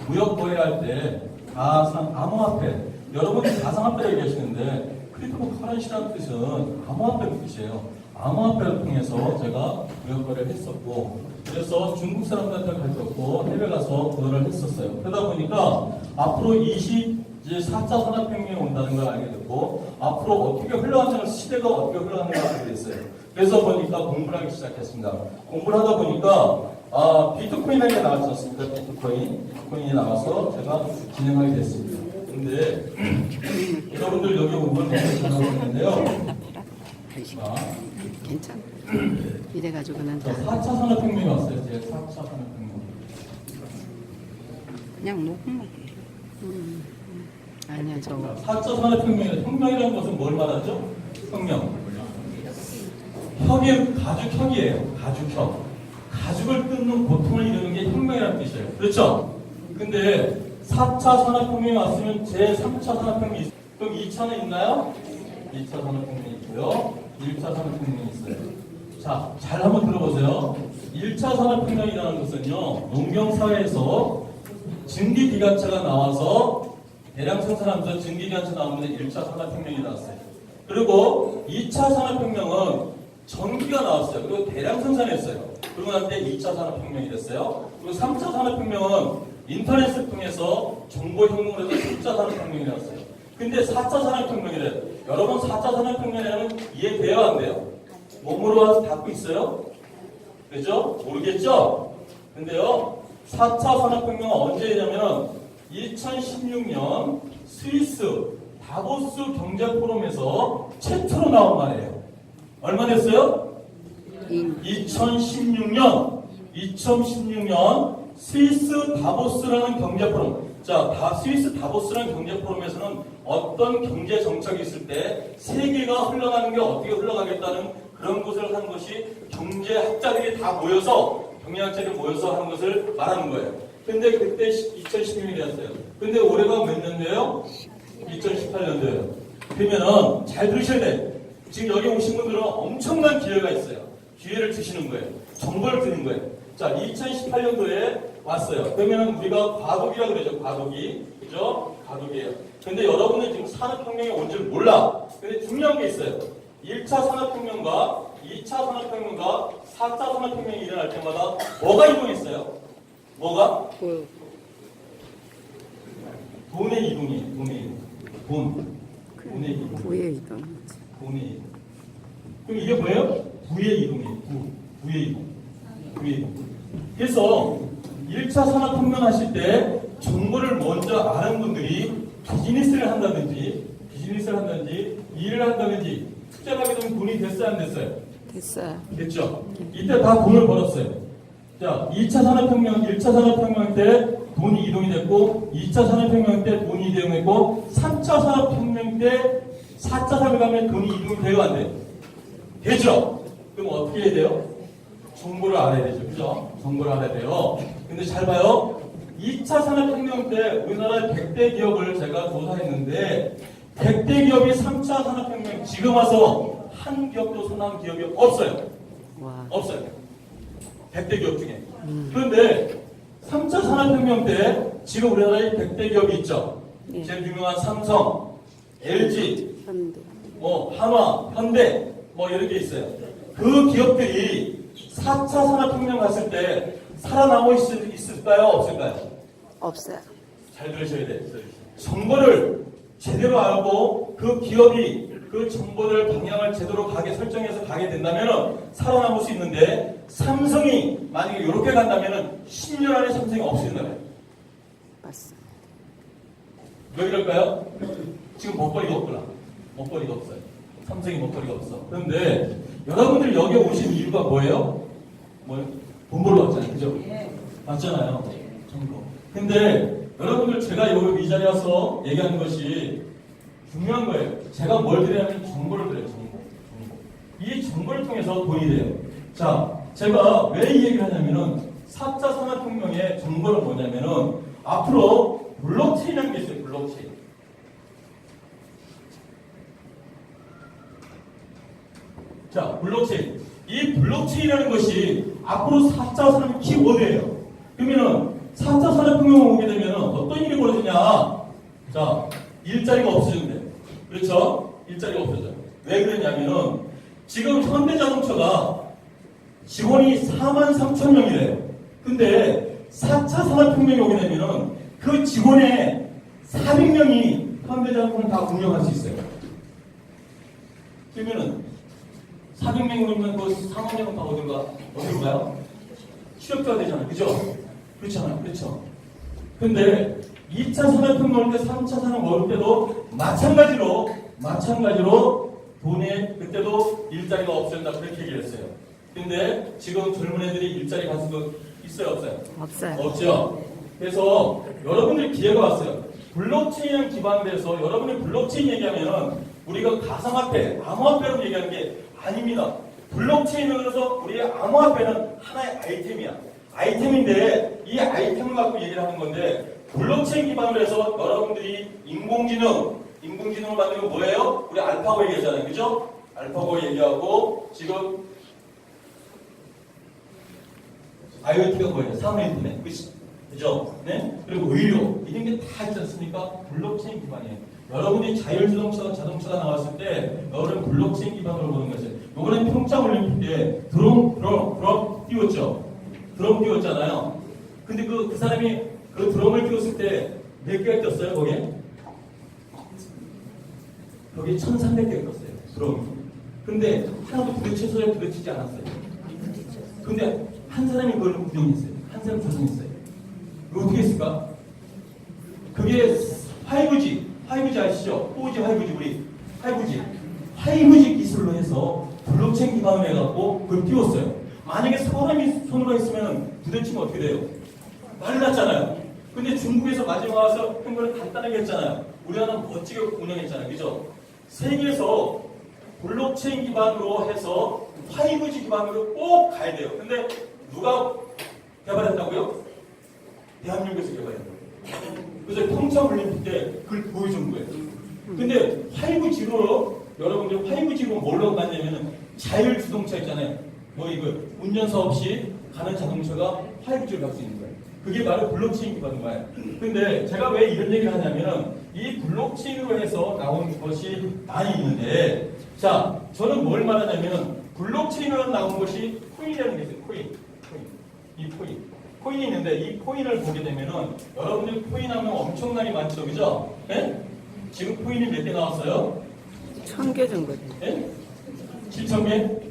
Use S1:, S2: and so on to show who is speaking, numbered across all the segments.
S1: 무역 거래할 때 암호화폐, 여러분이 가상화폐라고 얘기하시는데 크립토 커런시라는 뜻은 암호화폐의 뜻이에요. 암호화폐를 통해서 제가 무역 거래를 했었고, 그래서 중국 사람들한테 가졌고 해외 가서 거래를 했었어요. 그러다 보니까 앞으로 4차 산업혁명이 온다는 걸 알게 됐고, 앞으로 어떻게 흘러가는 시대가 어떻게 흘러가는가 알게 됐어요. 그래서 보니까 공부를 하기 시작했습니다. 공부를 하다 보니까 비트코인이라는 게 나왔지 않습니까? 비트코인이 나와서 제가 진행하게 됐습니다. 근데 여러분들 여기 오면 너무 잘하고 있는데요.
S2: 괜찮아. 이래가지고는 다
S1: 4차 산업혁명이 왔어요. 제 4차 산업혁명.
S2: 그냥 녹음. 아니야 저거.
S1: 4차 산업혁명이, 혁명이라는 것은 뭘 말하죠? 혁명. 혁이 가죽혁이에요. 가죽혁. 가죽을 뜯는 고통을 이루는 게 혁명이라는 뜻이에요. 그렇죠? 근데 4차 산업혁명이 왔으면 제3차 산업혁명이 있어요. 그럼 2차는 있나요? 2차 산업혁명이 있고요. 1차 산업혁명이 있어요. 자, 잘 한번 들어보세요. 1차 산업혁명이라는 것은요, 농경사회에서 증기기관차가 나와서 대량 생산하면서 증기기관차 나오는데 1차 산업혁명이 나왔어요. 그리고 2차 산업혁명은 전기가 나왔어요. 그리고 대량 생산했어요. 그러고 난 때 2차 산업혁명이 됐어요. 그리고 3차 산업혁명은 인터넷을 통해서 정보혁명을 해서 3차 산업혁명이 나왔어요. 근데 4차 산업혁명이래요. 여러분 4차 산업혁명이라는 이해돼요? 안 돼요? 몸으로 와서 닫고 있어요? 그죠? 모르겠죠? 근데요, 4차 산업혁명은 언제냐면 2016년 스위스 다보스 경제포럼에서 최초로 나온 말이에요. 얼마 됐어요? 2016년 스위스 다보스라는 경제포럼. 자, 스위스 다보스라는 경제포럼에서는 어떤 경제 정책이 있을 때 세계가 흘러가는 게 어떻게 흘러가겠다는 그런 것을 하는 것이 경제학자들이 다 모여서, 경영학자들이 모여서 하는 것을 말하는 거예요. 근데 그때 2016년이었어요. 근데 올해가 몇 년도예요? 2018년도예요. 그러면은 잘 들으셔야 돼. 지금 여기 오신 분들은 엄청난 기회가 있어요. 기회를 주시는 거예요. 정보를 드리는 거예요. 자, 2018년도에 왔어요. 그러면은 우리가 과도기라고 그러죠. 과도기. 그죠? 과도기예요. 근데 여러분은 지금 산업혁명이 온 줄 몰라. 근데 중요한 게 있어요. 1차 산업혁명과 2차 산업혁명과 4차 산업혁명이 일어날 때마다 뭐가 이동했어요? 뭐가? 돈의 이동이에요. 돈의 이동. 돈의 이동.
S2: 부의 이동.
S1: 돈의 이동. 그럼 이게 뭐예요? 부의 이동이에요. 부의 이동. 부의 이동. 그래서 1차 산업혁명 하실 때 정보를 먼저 아는 분들이 비즈니스를 한다든지 일을 한다든지 투자하게 되면 돈이 됐어요, 안 됐어요?
S2: 됐어요.
S1: 됐죠? 이때 다 돈을 벌었어요. 자, 2차 산업혁명, 1차 산업혁명 때 돈이 이동이 됐고, 2차 산업혁명 때 돈이 이동했고, 3차 산업혁명 때 4차 산업혁명 돈이 이동이 돼요, 안 돼요? 되죠? 그럼 어떻게 해야 돼요? 정보를 알아야 되죠. 그죠? 정보를 알아야 돼요. 근데 잘 봐요. 2차 산업혁명 때 우리나라의 100대 기업을 제가 조사했는데 100대 기업이 3차 산업혁명 지금 와서 한 기업도 선한 기업이 없어요.
S2: 와.
S1: 없어요. 100대 기업 중에. 그런데 3차 산업혁명 때 지금 우리나라에 100대 기업이 있죠.
S2: 예.
S1: 제일 유명한 삼성, LG,
S2: 현대.
S1: 한화, 현대 이런 게 있어요. 그 기업들이 4차 산업혁명 갔을 때 살아남고 있을까요? 없을까요?
S2: 없어요.
S1: 잘 들으셔야 돼요. 정보를 제대로 알고 그 기업이 그 정보들 방향을 제대로 설정해서 가게 된다면 살아남을 수 있는데, 삼성이 만약에 이렇게 간다면 10년 안에 삼성이 없어진다 거예요.
S2: 맞습니다.
S1: 왜 그럴까요? 지금 먹거리가 없구나. 먹거리가 없어요. 삼성이 먹거리가 없어. 그런데 여러분들 여기 오신 이유가 뭐예요? 돈 벌러 왔잖아요. 그죠? 맞잖아요. 정보. 근데 여러분들 제가 여기 이 자리에 와서 얘기하는 것이 중요한 거예요. 제가 뭘 드리냐면 정보를 드려요. 정보. 이 정보를 통해서 돈이 돼요. 자, 제가 왜 이 얘기를 하냐면은 4차 산업혁명의 정보는 뭐냐면은 앞으로 블록체인이라는 게 있어요. 블록체인. 자, 블록체인. 이 블록체인이라는 것이 앞으로 4차 산업 키워드예요. 그러면은 4차 산업혁명 오게 되면은 자, 일자리가 없어진대. 그렇죠? 일자리가 없어져. 왜 그러냐면은 지금 현대자동차가 직원이 43,000명이래요. 근데 4차 산업혁명이 오게 되면은 그 직원의 400명이 현대자동차를 다 운영할 수 있어요. 그러면은 400명이면 그 상업력은 다 어디로 가요? 취업자가 되잖아요. 그죠? 그렇잖아요. 그렇죠? 근데 2차 산업혁명 올 때, 3차 산업 올 때도 마찬가지로 돈에 그때도 일자리가 없어진다 그렇게 얘기를 했어요. 근데 지금 젊은 애들이 일자리 가수도 있어요, 없어요?
S2: 없어요.
S1: 없죠. 그래서 여러분들이 기회가 왔어요. 블록체인 기반으로 해서 여러분이 블록체인 얘기하면은 우리가 가상화폐, 암호화폐로 얘기하는 게 아닙니다. 블록체인으로 해서 우리의 암호화폐는 하나의 아이템이야. 아이템인데 이 아이템을 갖고 얘기를 하는 건데 블록체인 기반으로 해서 여러분들이 인공지능을 만들면 뭐예요? 우리 알파고 얘기하잖아요. 그죠? 알파고 얘기하고 지금 IoT가 뭐예요? 사무인터넷. 그죠? 네? 그리고 의료. 이런 게 다 있지 않습니까? 블록체인 기반이에요. 여러분이 자동차가 나왔을 때 여러분 블록체인 기반으로 보는 거죠. 요번에 평창올림픽 때 드럼 띄웠죠? 드럼 띄웠잖아요. 근데 그 사람이 그 드럼을 띄웠을 때 몇 개가 떴어요, 거기에? 거기에 1,300개가 떴어요, 드럼이. 근데 하나도 부딪히지 않았어요. 근데 한 사람이 그걸 운영했어요. 한 사람이 조성했어요. 이거 어떻게 했을까? 그게 5G 아시죠? 4G, 5G, 우리 5G 기술로 해서 블록체인 기반으로 해갖고 그걸 띄웠어요. 만약에 사람이 손으로 했으면 부딪히면 어떻게 돼요? 난리 났잖아요. 근데 중국에서 마지막 와서 한 거를 간단하게 했잖아요. 우리나라는 멋지게 운영했잖아요. 그죠? 세계에서 블록체인 기반으로 해서 5G 기반으로 꼭 가야 돼요. 근데 누가 개발했다고요? 대한민국에서 개발했다고요. 그래서 평창올림픽 때 그걸 보여준 거예요. 근데 5G로 여러분들 5G로 뭘로 갔냐면은 자율주동차 있잖아요. 뭐 이거 운전사 없이 가는 자동차가 5G로 갈 수 있는 거예요. 그게 바로 블록체인 기반인 거예요. 근데 제가 왜 이런 얘기를 하냐면은 이 블록체인으로 해서 나온 것이 많이 있는데 자, 저는 뭘 말하냐면은 블록체인으로 나온 것이 코인이라는 게 있어요. 코인이 있는데 이 코인을 보게 되면은 여러분들 코인 하면 엄청나게 많죠. 그죠? 네? 지금 코인이 몇 개 나왔어요?
S2: 1,000개 정도 돼요.
S1: 네? 7,000개?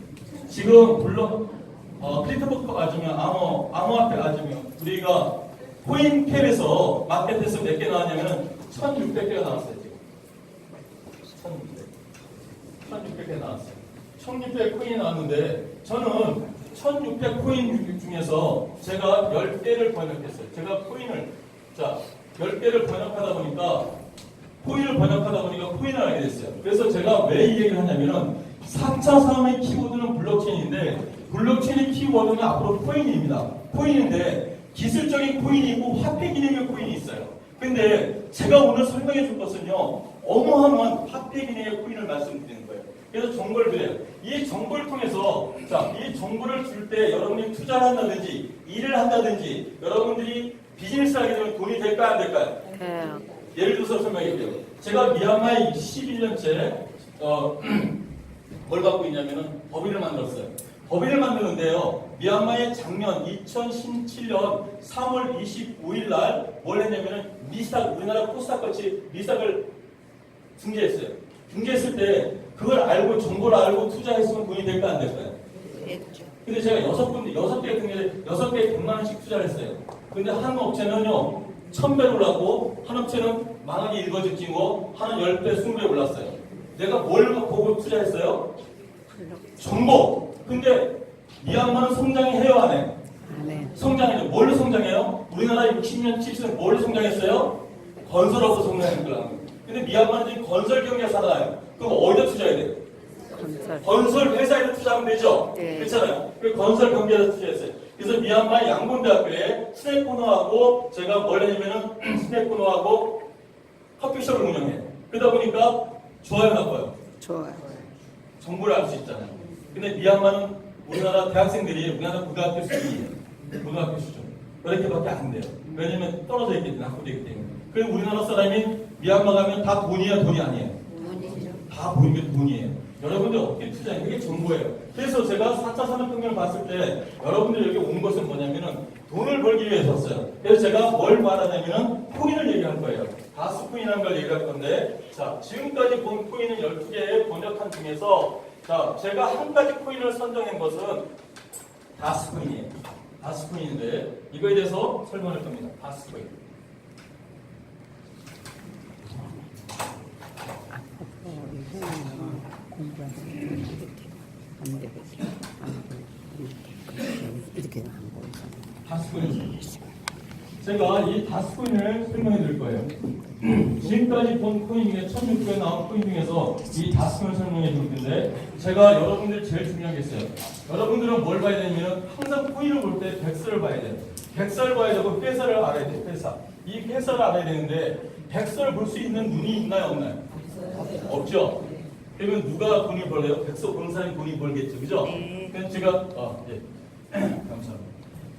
S1: 지금 크리프토 가지면 암호화폐 가지면 우리가 코인캡에서 마켓에서 몇 개 나왔냐면 1,600개가 나왔어요. 지금 1,600개 나왔어요. 1,600 코인이 나왔는데 저는 1,600 코인 중에서 제가 10개를 번역했어요. 제가 코인을 10개를 번역하다 보니까 코인을 알게 됐어요. 그래서 제가 왜 이 얘기를 하냐면은 4차 산업의 키워드는 블록체인인데 블록체인의 키워드는 앞으로 코인입니다. 코인인데 기술적인 코인이 있고 화폐 기능의 코인이 있어요. 근데 제가 오늘 설명해 줄 것은요 어마어마한 화폐 기능의 코인을 말씀드리는 거예요. 그래서 정보를 드려요. 이 정보를 통해서 이 정보를 줄 때 여러분이 투자를 한다든지 일을 한다든지 여러분들이 비즈니스를 하게 되면 돈이 될까요 안 될까요?
S2: 네.
S1: 예를 들어서 설명해 드려요. 제가 미얀마에 11년째 뭘 갖고 있냐면은 법인을 만들었어요. 법인을 만드는데요. 미얀마에 작년 2017년 3월 25일 날 뭘 했냐면은 미스닥, 우리나라 코스닥같이 미스닥을 중개했어요. 중개했을 때 그걸 알고 정보를 알고 투자했으면 돈이 될까 안 될까요?
S2: 됐죠.
S1: 근데 제가 6개 중에 6개에 100만 원씩 투자를 했어요. 근데 한 업체는요 1000배 올랐고 한 업체는 망하게 일거짓기고 하는 10배, 20배 올랐어요. 내가 뭘 보고 투자했어요? 정보. 근데 미얀마는 성장해요 안 해요?
S2: 네.
S1: 성장해요. 뭘로 성장해요? 우리나라 60년, 70년 뭘로 성장했어요? 건설업으로 성장한 거라는 거예요. 근데 미얀마는 지금 건설 경기가 살아나요. 그럼 어디다 투자해야 돼요? 건설 회사에 투자하면 되죠?
S2: 네.
S1: 그렇잖아요. 그 건설 경기에다 투자했어요. 그래서 미얀마 양곤대학교에 스낵코너하고 제가 뭘 했냐면은 스낵코너하고 커피숍을 운영해요. 그러다 보니까 좋아요 나빠요?
S2: 좋아요.
S1: 정보를 알 수 있잖아요. 근데 미얀마는 우리나라 대학생들이 우리나라 고등학교 수준이에요. 고등학교 수준. 그렇게밖에 안 돼요. 왜냐면 떨어져 있기 때문에, 낙후되기 때문에. 그리고 우리나라 사람이 미얀마 가면 다 돈이야, 돈이 아니에요?
S2: 돈이죠.
S1: 다 보이는 게 돈이에요. 여러분들 어떻게 투자해요? 그게 정보예요. 그래서 제가 4차 산업혁명을 봤을 때 여러분들 여기 온 것은 뭐냐면은 돈을 벌기 위해서 왔어요. 그래서 제가 뭘 말하냐면은 코인을 얘기할 거예요. 다스코인이라는 걸 얘기할 건데, 자, 지금까지 본 코인은 12개의 번역한 중에서, 자, 제가 한 가지 코인을 선정한 것은 다스코인이에요. 다스코인인데, 이거에 대해서 설명할 겁니다. 다스코인.
S2: 안 되겠어. 이렇게 안 보이잖아.
S1: 다스코인. 제가 이 다스코인을 설명해 드릴 거예요. 지금까지 본 코인 중에 1600에 나온 코인 중에서 이 다스코인을 설명해 드릴 텐데, 제가 여러분들 제일 중요한 게 있어요. 여러분들은 뭘 봐야 되냐면 항상 코인을 볼 때 백서를 봐야 돼요. 백서를 봐야 되고 회사를 알아야 돼요. 회사. 이 회사를 알아야 되는데 백서를 볼 수 있는 눈이 있나요, 없나요? 없죠. 그러면 누가 돈을 벌래요? 백서 보는 사람이 돈이 벌겠죠, 그죠?
S2: 네.
S1: 그래서 제가 예. 감사합니다.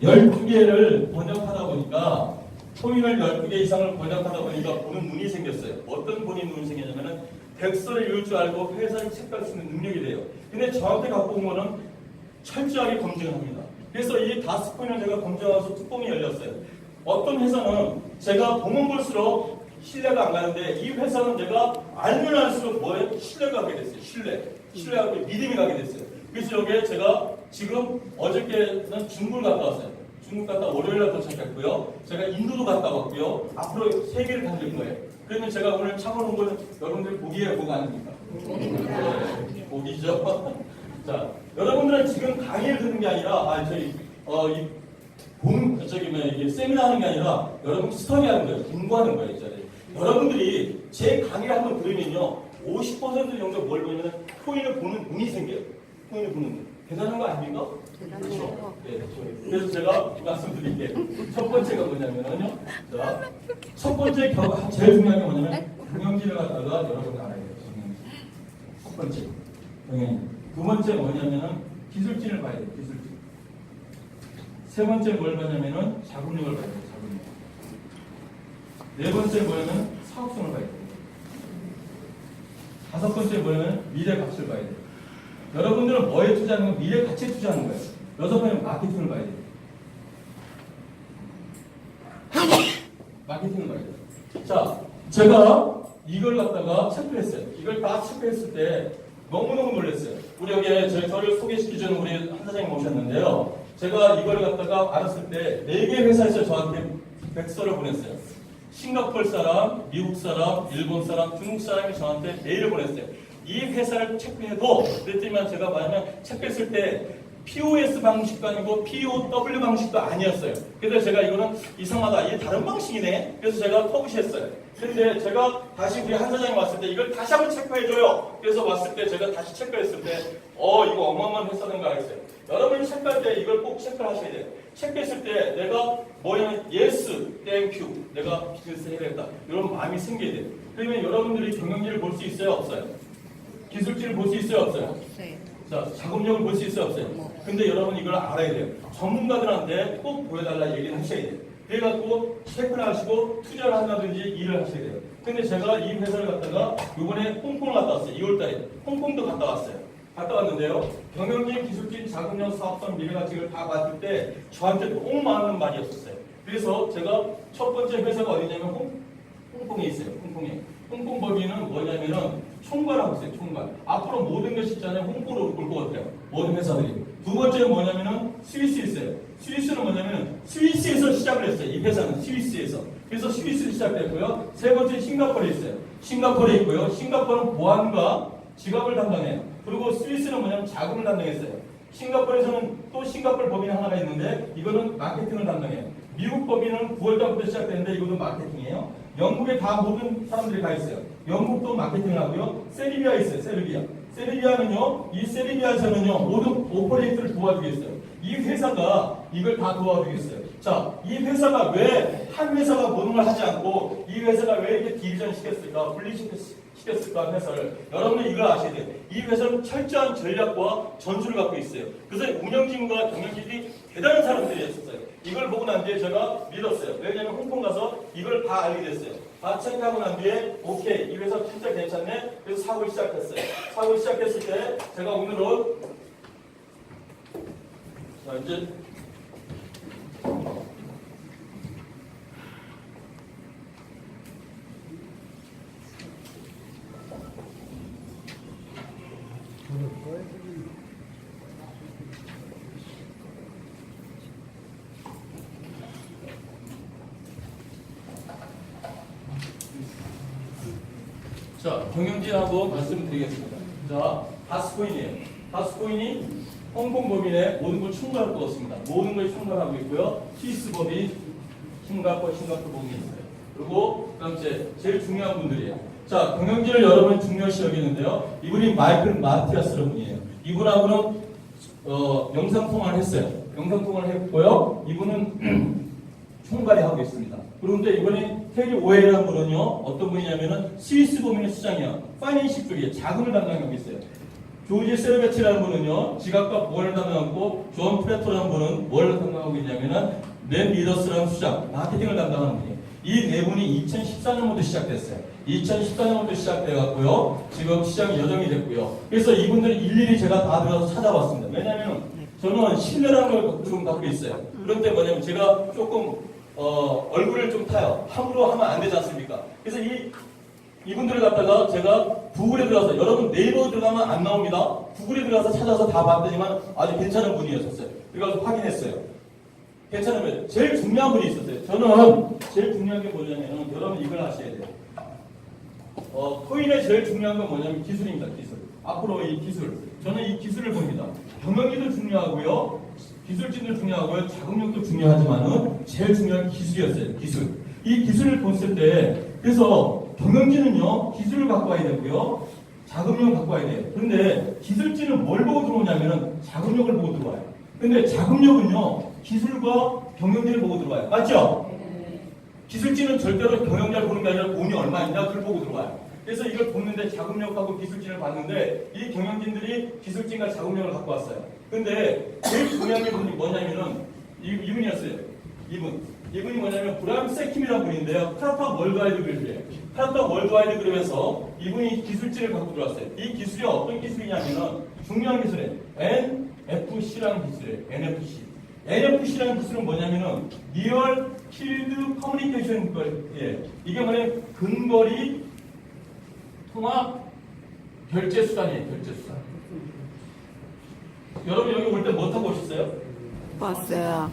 S1: 12개를 번역하다 보니까 코인을 12개 이상을 번역하다 보니까 보는 눈이 생겼어요. 어떤 보는 눈이 생겼냐면은 백서를 읽을 줄 알고 회사를 체크할 수 있는 능력이 돼요. 근데 저한테 갖고 온 거는 철저하게 검증을 합니다. 그래서 이 다스코인을 제가 검증하면서 뚜껑이 열렸어요. 어떤 회사는 제가 보면 볼수록 신뢰가 안 가는데, 이 회사는 내가 알면 알수록 뭐예요? 신뢰가 가게 됐어요. 신뢰하고 믿음이 가게 됐어요. 그래서 여기에 제가 지금 어저께는 중국을 갔다 왔어요. 중국 갔다 월요일날 도착했고요. 제가 인도도 갔다 왔고요. 앞으로 세계를 다닐 거예요. 그러면 제가 오늘 참으로 온 거는 여러분들 복이에요, 복 아닙니까? 네, 복이죠. 자, 여러분들은 지금 강의를 듣는 게 아니라, 이게 세미나 하는 게 아니라 여러분 스터디하는 거예요. 공부하는 거예요, 이 자리에. 여러분들이 제 강의를 한번 들으면요, 50% 정도 뭘 보냐면 코인을 보는 눈이 생겨요. 코인을 보는 눈. 대단한 거 아닙니까? 그렇죠. 네, 그래서 제가 말씀드릴게요. 첫 번째가 뭐냐면요. 자, 첫 번째 제일 중요한 게 뭐냐면 경영진을 갖다가 여러분이 알아야 돼요. 첫 번째 경영진. 두 번째 뭐냐면은 기술진을 봐야 돼요. 기술진. 세 번째 뭘 봐냐면은 자금력을 봐야 돼요. 자금력. 네 번째 뭐냐면 사업성을 봐야 돼요. 다섯 번째 뭐냐면 미래 가치를 봐야 돼요. 여러분들은 뭐에 투자하는 건 미래 가치에 투자하는 거예요. 여섯 번째는 마케팅을 봐야 돼요. 마케팅을 봐야 돼요. 자, 제가 이걸 갖다가 체크했어요. 이걸 다 체크했을 때 너무너무 놀랐어요. 우리 여기에 저를 소개시키기 전에 우리 한 사장님 오셨는데요. 제가 이걸 갖다가 알았을 때 4개 회사에서 저한테 백서를 보냈어요. 싱가포르 사람, 미국 사람, 일본 사람, 중국 사람이 저한테 메일을 보냈어요. 이 회사를 체크해도, 그랬더니만 제가 뭐냐면 체크했을 때 POS 방식도 아니고 POW 방식도 아니었어요. 그래서 제가 이거는 이상하다. 이게 다른 방식이네. 그래서 제가 퍼부시했어요. 근데 제가 다시 우리 한 사장님 왔을 때 이걸 다시 한번 체크해줘요. 그래서 왔을 때 제가 다시 체크했을 때 이거 어마어마한 회사인가 했어요. 여러분이 체크할 때 이걸 꼭 체크를 하셔야 돼요. 체크했을 때 내가 뭐냐면 yes, thank you. 내가 비즈니스 해야겠다. 이런 마음이 생겨야 돼요. 그러면 여러분들이 경영진을 볼 수 있어요? 없어요? 기술진을 볼 수 있어요? 없어요?
S2: 없어요.
S1: 자, 자금력을 볼 수 있어요? 없어요? 근데 여러분 이걸 알아야 돼요. 전문가들한테 꼭 보여달라 얘기를 하셔야 돼요. 그래갖고 체크를 하시고 투자를 한다든지 일을 하셔야 돼요. 근데 제가 이 회사를 갔다가 이번에 홍콩을 갔다 왔어요. 2월달에. 홍콩도 갔다 왔어요. 갔다 왔는데요. 경영진, 기술진, 자금력, 사업성, 미래가치를 다 봤을 때 저한테 너무 많은 말이 없었어요. 그래서 제가 첫 번째 회사가 어디냐면 홍콩에 있어요. 홍콩에. 홍콩 법인은 뭐냐면은 총괄하고 있어요. 총괄. 앞으로 모든 것이 있잖아요. 홍콩으로 올 것 같아요. 모든 회사들이. 두 번째는 뭐냐면은 스위스에 있어요. 스위스는 뭐냐면은 스위스에서 시작을 했어요. 이 회사는 스위스에서. 그래서 스위스로 시작됐고요. 세 번째 싱가포르에 있어요. 싱가포르에 있고요. 싱가포르는 보안과 지갑을 담당해요. 그리고 스위스는 뭐냐면 자금을 담당했어요. 싱가포르에서는 또 싱가포르 법인 하나가 있는데 이거는 마케팅을 담당해요. 미국 법인은 9월달부터 시작됐는데 이것도 마케팅이에요. 영국에 다 모든 사람들이 가 있어요. 영국도 마케팅을 하고요. 세르비아에 있어요. 세르비아. 세르비아는요. 이 세르비아에서는요. 모든 오퍼레이터를 도와주겠어요. 이 회사가 이걸 다 도와주겠어요. 자, 이 회사가 왜 한 회사가 모든 걸 하지 않고 이 회사가 왜 이렇게 디비전 시켰을까? 분리시켰을까? 회사를. 여러분은 이걸 아셔야 돼요. 이 회사는 철저한 전략과 전술을 갖고 있어요. 그래서 운영진과 경영진이 대단한 사람들이었어요. 이걸 보고 난 뒤에 제가 믿었어요. 왜냐면 홍콩 가서 이걸 다 알게 됐어요. 다 체크하고 난 뒤에 오케이, 이 회사 진짜 괜찮네. 그래서 사고를 시작했어요. 사고를 시작했을 때 제가 오늘은 자 이제 자, 경영진하고 말씀드리겠습니다. 자, 다스코인이에요. 다스코인이 홍콩 법인의 모든 걸 총괄할 것 같습니다. 모든 걸 총괄하고 있고요. 스위스 법인, 싱가포르 법인이 있어요. 그리고 그다음 제일 중요한 분들이에요. 자, 경영진을 여러분이 중요시 여기는데요. 이분이 마이클 마티아스라는 분이에요. 이분하고는 영상통화를 했어요. 영상통화를 했고요. 이분은 총괄이 하고 있습니다. 그런데 이번에 테리 오웨이라는 분은요, 어떤 분이냐면은 스위스 법인의 수장이야. 파이낸식 쪽에 자금을 담당하고 있어요. 조지 세르베치라는 분은요, 지갑과 보안을 담당하고, 존 프레토라는 분은 뭘 담당하고 있냐면은 넷 리더스라는 수장, 마케팅을 담당하는 분이에요. 이 네 분이 2014년부터 시작됐어요. 2014년부터 시작돼갖고요, 지금 시장이 여정이 됐고요. 그래서 이분들 일일이 제가 다 들어가서 찾아봤습니다. 왜냐면 저는 신뢰라는 걸 좀 갖고 있어요. 그런데 뭐냐면 제가 조금 얼굴을 좀 타요. 함부로 하면 안 되지 않습니까? 그래서 이분들을 갖다가 제가 구글에 들어가서, 여러분 네이버 들어가면 안 나옵니다. 구글에 들어가서 찾아서 다 봤더니만 아주 괜찮은 분이었었어요. 그래서 확인했어요. 괜찮은 분이에요. 제일 중요한 분이 있었어요. 저는 제일 중요한 게 뭐냐면, 여러분 이걸 아셔야 돼요. 코인의 제일 중요한 건 뭐냐면 기술입니다. 기술. 앞으로 이 기술. 저는 이 기술을 봅니다. 경영기도 중요하고요. 기술진도 중요하고요. 자금력도 중요하지만은 제일 중요한 기술이었어요. 기술. 이 기술을 봤을 때, 그래서 경영진은요, 기술을 갖고 와야 되고요. 자금력을 갖고 와야 돼요. 그런데 기술진은 뭘 보고 들어오냐면은 자금력을 보고 들어와요. 근데 자금력은요, 기술과 경영진을 보고 들어와요. 맞죠? 기술진은 절대로 경영자를 보는 게 아니라 돈이 얼마 있냐 그걸 보고 들어와요. 그래서 이걸 보는데 자금력하고 기술진을 봤는데 이 경영진들이 기술진과 자금력을 갖고 왔어요. 근데 제일 중요한 게 뭐냐면은 이분이었어요. 이분이 뭐냐면 브람 세킴이라는 분인데요. 카타 월드와이드 그룹이에요. 카타 월드와이드 그룹에서 이분이 기술진을 갖고 들어왔어요. 이 기술이 어떤 기술이냐면은 중요한 기술이에요. NFC라는 기술이에요. NFC라는 기술은 뭐냐면은 리얼 필드 커뮤니케이션 예. 이게 뭐냐면 근거리 통합 결제 수단이에요. 결제 수단. 여러분 여기 올 때 뭐 타고 오셨어요?
S2: 버스요.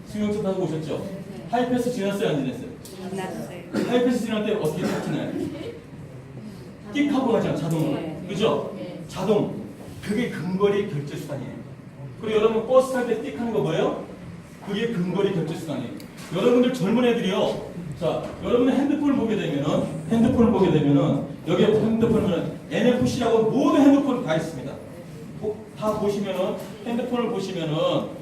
S1: 승용차 타고 오셨죠? 하이패스 지났어요? 안 지났어요?
S2: 지났어요.
S1: 하이패스 지날 때 어떻게 탔나요? 띡하고 가잖아, 자동으로. 그죠? 자동. 그게 근거리 결제 수단이에요. 그리고 여러분 버스 탈 때 띡 하는 거 뭐예요? 그게 근거리 결제 수단이에요. 여러분들 젊은 애들이요. 자, 여러분들 핸드폰을 보게 되면은 여기에 핸드폰은 NFC라고 모든 핸드폰 다 있습니다. 다 보시면은 핸드폰을 보시면은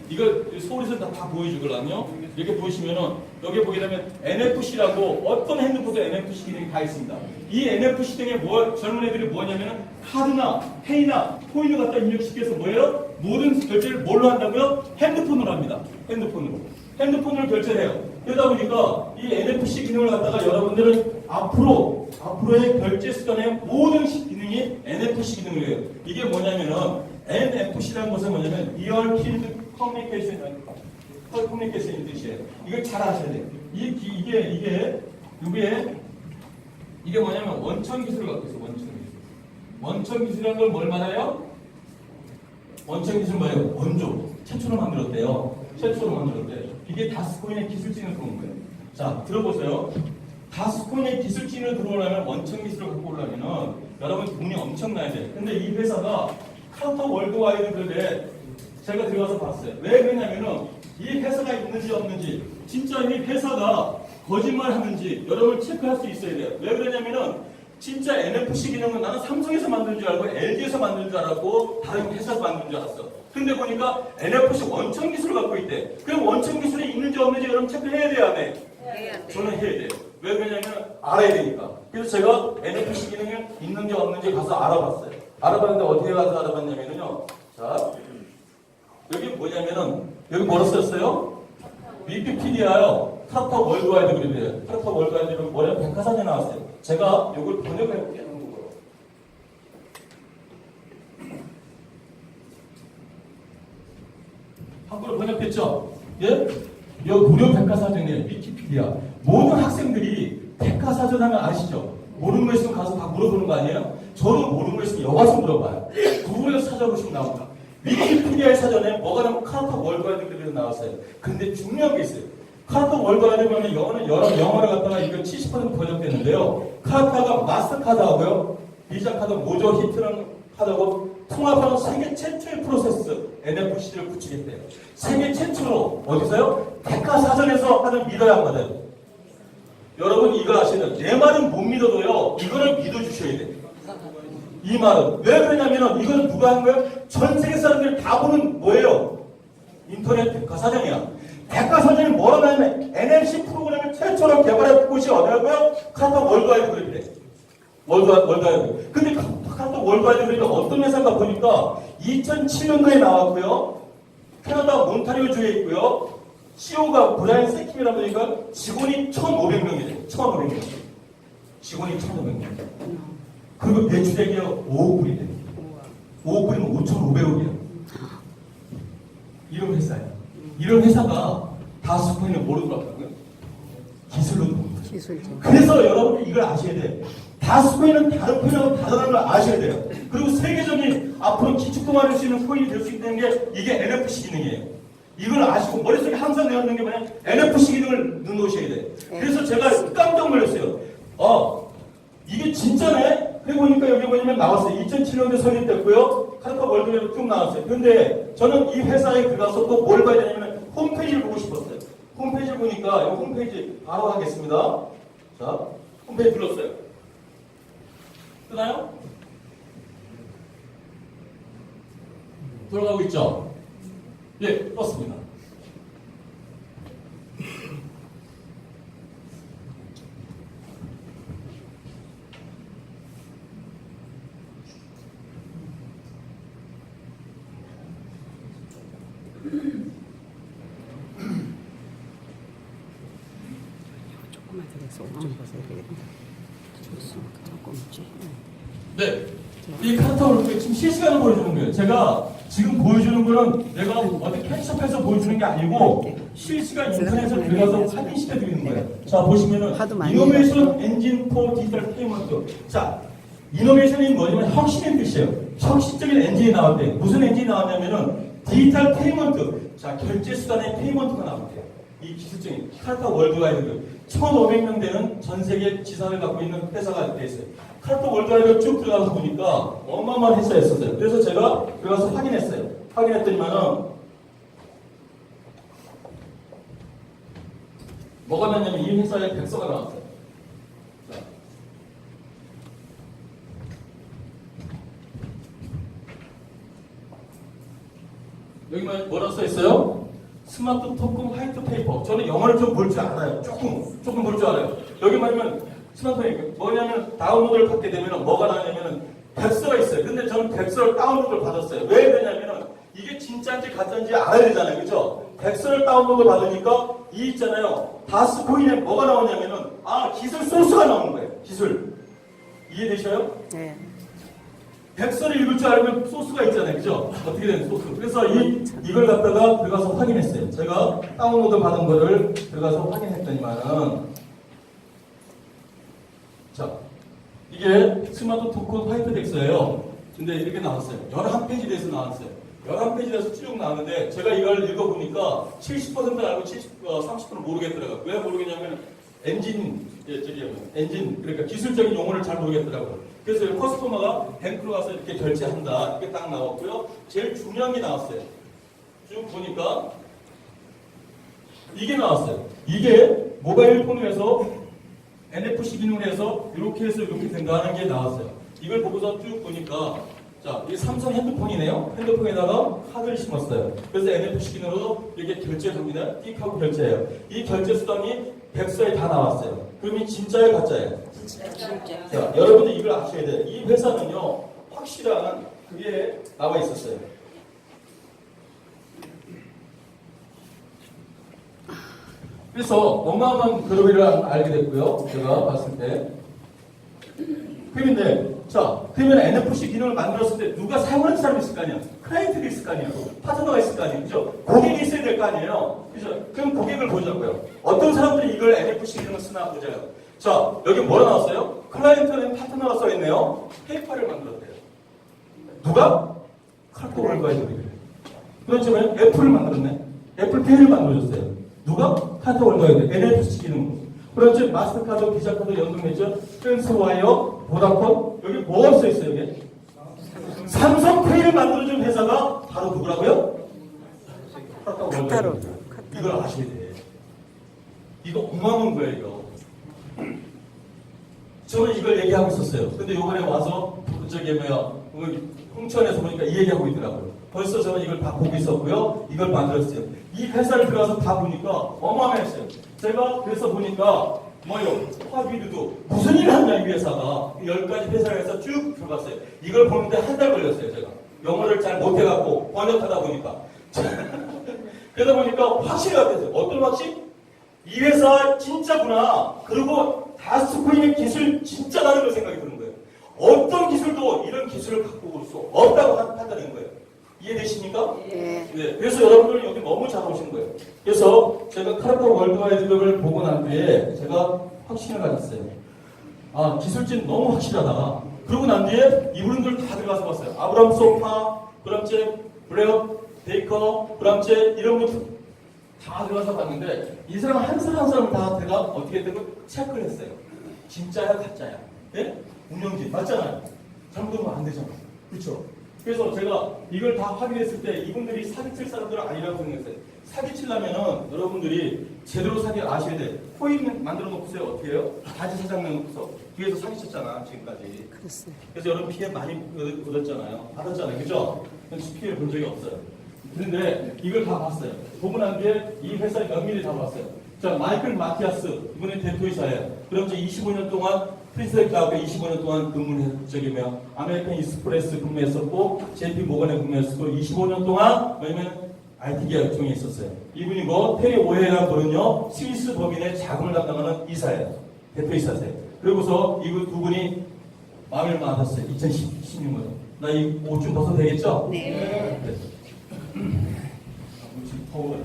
S1: 이걸 서울에서 다 보여주거든요. 이렇게 보시면은 여기 보게 되면 NFC라고 어떤 핸드폰도 NFC 기능이 다 있습니다. 이 NFC 등에 젊은 애들이 뭐냐면은 카드나 페이나 코인을 갖다 입력시켜서 뭐예요? 모든 결제를 뭘로 한다고요? 핸드폰으로 합니다. 핸드폰으로 결제를 해요. 그러다 보니까 이 NFC 기능을 갖다가 여러분들은 앞으로의 결제 수단의 모든 기능이 NFC 기능이에요. 이게 뭐냐면은 NFC라는 것은 뭐냐면 리얼 필드 커뮤니케이션인 뜻이에요. 이걸 잘 아셔야 돼요. 이게 뭐냐면 원천 기술을 갖고 있어요. 원천 기술이라는 걸 뭘 말해요? 원천 기술은 뭐예요? 원조. 최초로 만들었대요. 이게 다스코인의 기술진을 들어온 거예요. 자, 들어보세요. 다스코인의 기술진을 들어오려면 원천 기술을 갖고 오려면은 여러분 돈이 엄청나야 돼요. 근데 이 회사가 카운터 월드와이드 그룹에 제가 들어가서 봤어요. 왜 그러냐면은 이 회사가 있는지 없는지, 진짜 이 회사가 거짓말 하는지 여러분 체크할 수 있어야 돼요. 왜 그러냐면은 진짜 NFC 기능은 나는 삼성에서 만든 줄 알고 LG에서 만든 줄 알았고 다른 회사에서 만든 줄 알았어. 근데 보니까 NFC 원천 기술을 갖고 있대. 그럼 원천 기술이 있는지 없는지 여러분 체크해야 돼요, 안 해? 저는 해야 돼요. 왜 그러냐면 알아야 되니까. 그래서 제가 NFC 기능이 있는지 없는지 가서 알아봤어요. 알아봤는데 어디에 가서 알아봤냐면요. 자, 여기 뭐냐면은 여기 뭐로 썼어요? 위키피디아요. 카카오 월드와이드 그룹이에요. 카카오 월드와이드 그룹 올해 백과사전에 나왔어요. 제가 이걸 번역해볼게요. 한국어로. 한국어로 번역됐죠? 예? 이 무료 백과사전이에요. 위키피디아. 모든 학생들이 백과사전 하면 아시죠? 모르는 거 있으면 가서 다 물어보는 거 아니에요? 저는 모르는 거 있으면 여가서 물어봐요. 구글에서 찾아보시면 나옵니다. 위키피디아의 사전에 뭐가 나오면 카카오 월드와이드 그룹에서 나왔어요. 근데 중요한 게 있어요. 카카오 월드와이드 그룹은 영어는 여러 영어를 갖다가 이거 70% 번역됐는데요. 카카오가 마스터카드하고요. 비자카드 모조 히트라는 카드하고 통합하는 세계 최초의 프로세스 NFC를 구축했대요. 세계 최초로 어디서요? 백과사전에서 하는 믿어야 한거든. 여러분 이걸 아셔야 돼요. 내 말은 못 믿어도요. 이거를 믿어주셔야 돼요. 이 말은 왜 그러냐면은 이거는 누가 한 거예요? 전 세계 사람들이 다 보는 뭐예요? 인터넷 백과사전이야. 백과사전이 뭐라고 하냐면 NFC 프로그램을 최초로 개발한 곳이 어디라고요? 카카오 월드와이드 그룹이래. 월드와이드. 근데 카카오 월드와이드 그룹이 어떤 회사인가 보니까 2007년도에 나왔고요. 캐나다 몬타리오주에 있고요. CEO가 브라이언 세킴이라 보니까 직원이 1,500명이래요. 1,500명. 직원이 1,500명. 그리고 매출액이 5억 불이래요. 5억 불이면 5,500억이에요. 이런 회사예요. 이런 회사가 다스코인을 모르는 것 같다고요? 기술로 돕니다. 그래서 여러분이 이걸 아셔야 돼요. 다스코인은 다른 코인하고 다르다는 걸 아셔야 돼요. 그리고 세계적인 앞으로 기축통화를 수 있는 코인이 될 수 있다는 게 이게 NFC 기능이에요. 이걸 아시고 머릿속에 항상 내놓는 게 뭐냐? NFC 기능을 넣어놓으셔야 돼요. 그래서 제가 깜짝 놀랐어요. 이게 진짜네? 해보니까 여기 보시면 나왔어요. 2007년도에 설립됐고요. 카카오 월드웨이로 쭉 나왔어요. 그런데 저는 이 회사에 들어가서 또 뭘 봐야 되냐면 홈페이지를 보고 싶었어요. 홈페이지를 보니까 이 홈페이지 바로 하겠습니다. 자, 홈페이지 불렀어요. 뜨나요? 돌아가고 있죠? 예, 떴습니다.
S2: 조금만 더 해서 오른쪽 보세요. 조금씩.
S1: 네. 이 카카오를 지금 실시간으로 보여주는 거예요. 제가 지금 보여주는 거는 내가 어디 캔샵해서 보여주는 게 아니고 실시간 인터넷에 들어가서 확인시켜 드리는 거예요. 자, 보시면은 이노베이션 엔진 포 디지털 페이먼트. 자, 이노베이션이 뭐냐면 혁신의 뜻이에요. 혁신적인 엔진이 나왔대. 무슨 엔진이 나왔냐면은 디지털 페이먼트. 자, 결제 수단의 페이먼트가 나왔대요. 이 기술적인 카카오 월드와이드 1,500명 되는 전 세계 지사를 갖고 있는 회사가 되어 있어요. 카카오 월드와이드 쭉 들어가서 보니까 어마어마한 회사였었어요. 그래서 제가 들어가서 확인했어요. 확인했더니만은 뭐가 났냐면 이 회사의 백서가 나왔어요. 자. 여기 뭐라고 써 있어요? 스마트 토큰 화이트 페이퍼. 저는 영어를 좀 볼 줄 알아요. 조금 볼 줄 알아요. 여기 말하면 스마트 페이퍼 뭐냐면 다운로드를 받게 되면 뭐가 나냐면은 백서가 있어요. 근데 저는 백서를 다운로드를 받았어요. 왜 그러냐면은 이게 진짜인지 가짜인지 알아야 되잖아요. 그죠? 백서를 다운로드 받으니까 이 있잖아요. 다스코인에 뭐가 나오냐면은 기술 소스가 나오는 거예요. 기술. 이해되셔요?
S2: 네.
S1: 백서를 읽을 줄 알면 소스가 있잖아요. 그죠? 어떻게 되는 소스. 그래서 이걸 갖다가 들어가서 확인했어요. 제가 다운로드 받은 거를 들어가서 확인했더니만은 자, 이게 스마트 토큰 화이트 덱스예요. 근데 이렇게 나왔어요. 11페이지 돼서 나왔어요. 11페이지 돼서 쭉 나왔는데 제가 이걸 읽어보니까 70%는 알고 30%는 모르겠더라고요. 왜 모르겠냐면 엔진 그러니까 기술적인 용어를 잘 모르겠더라고요. 그래서 커스터머가 뱅크로 가서 이렇게 결제한다. 이게 딱 나왔고요. 제일 중요한 게 나왔어요. 쭉 보니까 이게 나왔어요. 이게 모바일 폰에서 NFC 기능을 해서 이렇게 해서 이렇게 된다 하는 게 나왔어요. 이걸 보고서 쭉 보니까 자, 이게 삼성 핸드폰이네요. 핸드폰에다가 카드를 심었어요. 그래서 NFC 기능으로 이렇게 결제합니다. 띡하고 결제해요. 이 결제 수단이 백서에 다 나왔어요. 그럼 이 진짜예요, 가짜예요? 자, 여러분들 이걸 아셔야 돼요. 이 회사는요, 확실한 그게 나와 있었어요. 그래서 어마어마한 그룹을 알게 됐고요. 제가 봤을 때. 그런데 자, 그러면 NFC 기능을 만들었을 때 누가 사용하는 사람이 있을 거 아니야? 클라이언트가 있을 거 아니에요? 파트너가 있을 거 아니에요? 그죠? 고객이 있어야 될 거 아니에요? 그죠? 그럼 고객을 보자고요. 어떤 사람들이 이걸 NFC 기능을 쓰나 보자요. 자, 여기 뭐라 나왔어요? 클라이언트는 파트너가 써있네요. 페이퍼를 만들었대요. 누가? 칼코 월드와이드. 그렇지만 애플을 만들었네. 애플페이를 만들어줬어요. 누가? 카드 월드와이드. NFC 기능. 그렇지. 마스터카드, 비자카드 연동했죠. 트랜스와이어, 보다폰. 여기 뭐가 써있어요, 여기? 삼성페이를 만들어준 회사가 바로 누구라고요?
S2: 카타로.
S1: 이걸 아셔야 돼. 이거 엉망한 거예요, 이거. 저는 이걸 얘기하고 있었어요. 근데 요번에 와서, 저기 홍천에서 보니까 이 얘기하고 있더라고요. 벌써 저는 이걸 다 보고 있었고요. 이걸 만들었어요. 이 회사를 들어가서 다 보니까 어마어마했어요. 제가 그래서 보니까 화비드도 무슨 일을 하냐 이 회사가 10가지 회사를 해서 쭉 들어갔어요. 이걸 보는데 한 달 걸렸어요. 제가 영어를 잘 못해갖고 번역하다 보니까 그러다 보니까 확실히 같았어요. 어떤 확실? 이 회사 진짜구나. 그리고 다스코인의 기술 진짜 다른 걸 생각이 드는 거예요. 어떤 기술도 이런 기술을 갖고 올 수 없다고 판단하는 거예요. 이해되십니까?
S2: 예.
S1: 네. 그래서 여러분들 여기 너무 잘 오신 거예요. 그래서 제가 카르코 월드와이드를 보고 난 뒤에 제가 확신을 가졌어요. 아, 기술진 너무 확실하다. 그러고 난 뒤에 이분들 다 들어가서 봤어요. 아브람 소파, 그람체, 블레어, 베이커, 그람체 이런 분들 다 들어가서 봤는데 이 사람 한 사람 한 사람 다 제가 어떻게 되고 체크를 했어요. 진짜야 가짜야. 예? 운영진 맞잖아요. 잘못하면 안 되잖아. 그렇죠? 그래서 제가 이걸 다 확인했을 때 이분들이 사기칠 사람들은 아니라고 생각했어요. 사기치려면은 여러분들이 제대로 사기 아셔야 돼. 코인 만들어 놓고서요. 어떻게 해요? 바지 사장 내놓고서 뒤에서 사기쳤잖아 지금까지.
S2: 그렇습니다.
S1: 그래서 여러분 피해 많이 얻었잖아요. 받았잖아요. 그죠? 피해 본 적이 없어요. 그런데 이걸 다 봤어요. 보고 난 뒤에 이 회사 면밀히 다 봤어요. 자, 마이클 마티아스 이번에 대표이사예요. 그럼 이제 25년 동안 프린스 클라우드에 25년 동안 근무를 아메리칸 익스프레스 근무했었고 JP 모건에 근무했었고 25년 동안 왜냐면 IT 계약 중에 있었어요. 이분이고 테리 오헤라는 분은요 스위스 법인의 자금을 담당하는 이사예요. 대표이사세요. 그리고서 이분 두 분이 마음을 맞았어요. 2016년. 나 이 옷 좀 벗어도 되겠죠?
S2: 네.
S1: 지금 더워요.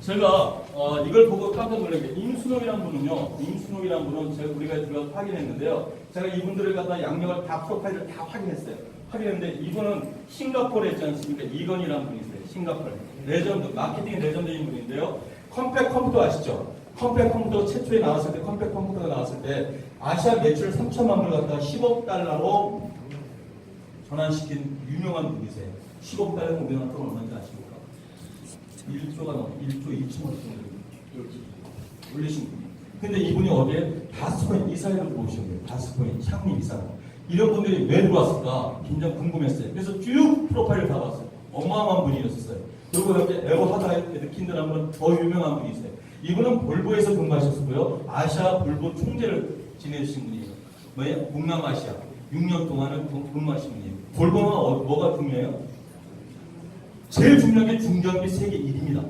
S1: 제가 이걸 보고 깜짝 놀란 게 임순옥이라는 분은 제가 우리가 들어가서 확인했는데요. 제가 이분들을 갖다 양력을 다 프로파일을 다 확인했어요. 확인했는데 이분은 싱가포르에 있지 않습니까? 이건이라는 분이 있어요. 싱가포르 레전드 마케팅 레전드인 분인데요. 컴팩 컴퓨터 아시죠? 컴팩 컴퓨터 최초에 나왔을 때 컴팩 컴퓨터가 나왔을 때 아시아 매출 3천만 불 갖다가 10억 달러로 전환시킨 유명한 분이세요. 10억 달러면 우리나라 돈 얼마인지 아십니까? 1조가 넘어 1조 2천억 정도 올리신 분이. 근데 이분이 어디에 다스코인 이사회를 들어오신 거예요. 다스코인 창립 이사. 이런 분들이 왜 들어왔을까 굉장히 궁금했어요. 그래서 쭉 프로파일을 다 봤어요. 어마어마한 분이었어요. 그리고 이렇게 에버 하다이드 킨드라는 분은 더 유명한 분이 있어요. 이분은 볼보에서 근무하셨고요. 아시아 볼보 총재를 지내신 분이에요. 뭐예요? 동남아시아 6년 동안은 근무하신 분이에요. 볼보는 뭐가 중요해요? 제일 중요한 게 중전기 세계 1위입니다.